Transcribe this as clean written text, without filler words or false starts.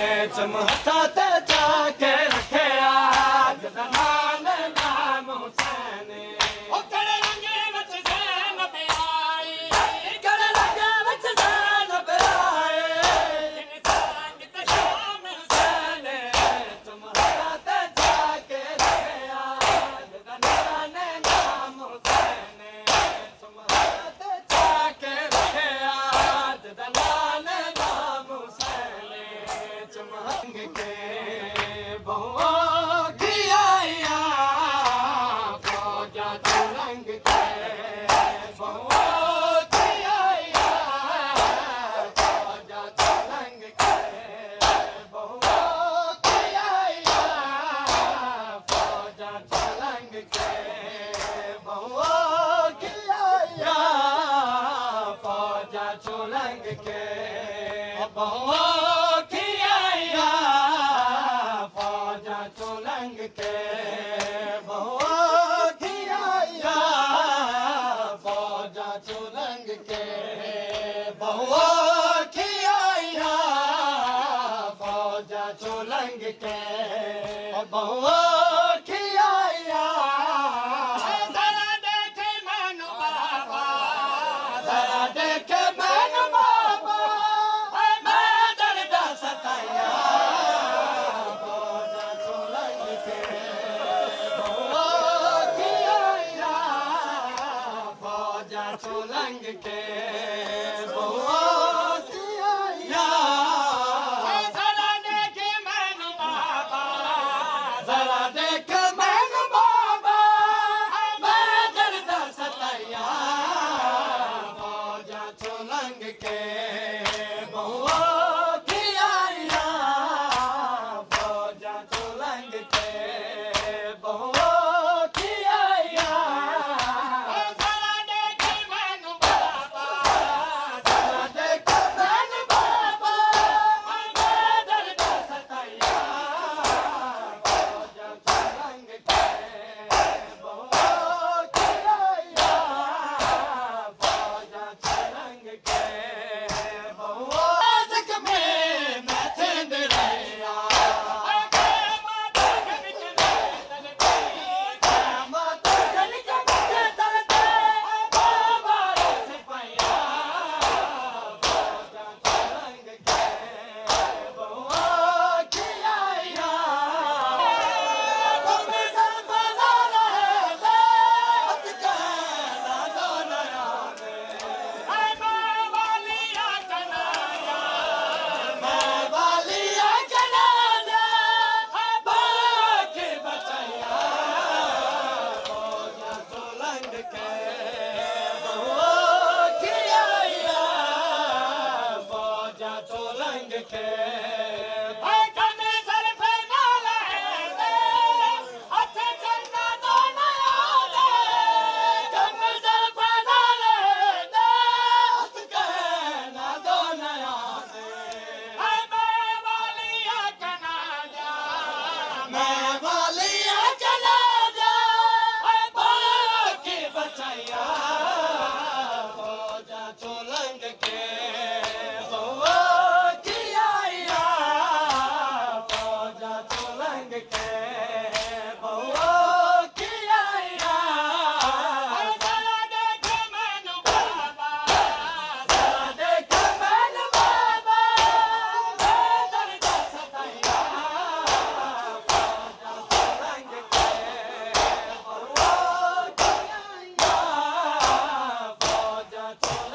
चमहता ते जाके रखिया जनान नाम हुसैन ओ कड़े रंगे विच ज़ैनब आई कड़े रंगे विच ज़ैनब आई इंसान ते शान हुसैन चमहता ते जाके रखिया जनान नाम हुसैन चमहता ते जाके रखिया जनान नाम हुसैन चमहंग के बहुओं की आया फौजा चुलंग के बहुओं की आया फौजा चुलंग के बहुओं की आया फौजा चुलंग के बहुओं की आया फौजा चुलंग के बहुओं की आया फौजा चुलंग के बहुओं की आया फौजा चुलंग के बहुओं की आया फौजा चुलंग के बहुओं की आया जरा देखे मैनू बाबा जरा देखे मैनू बाबा मैं दर्द सताया फौजा चुलंग के बहुओं की आया फौजा चुलंग के बहुओं की आया जरा देखे मैनू बाबा जरा देखे मैनू बाबा मैं दर्द सताया फौजा चुलंग के बहुओं की आया फौजा चुलंग के बहुओं की आया जरा देखे मैनू बाबा जरा देखे मैनू बाबा मैं दर्द सताया फौजा चुलंग के बहुओं की आया फौजा चुलंग के बहुओं में मैं थेंद रहिया माता गल के दलते बाबा सिपाहिया फौजा चुलंग के बहुओं की आया तुम ज़ल्फ़ना रहे हथ कहना दो नया मैं वालिया कनाया मैं वालिया कनाया बाकी बचाया फौजा चुलंग के बहुओं की आया फौजा चुलंग के कने ज़ल्फ़ना रहे हथ कहना दो नया कने ज़ल्फ़ना रहे हथ कहना दो नया मैं वालिया कनाया मैं वालिया कनाया बाकी बचाया फौजा चुलंग के बहुओं की आया फौजा चुलंग के बहुओं की आया जरा देखे मैनू बाबा जरा देखे मैनू बाबा मैं दर्द सताया फौजा चुलंग के बहुओं की आया फौजा चुलंग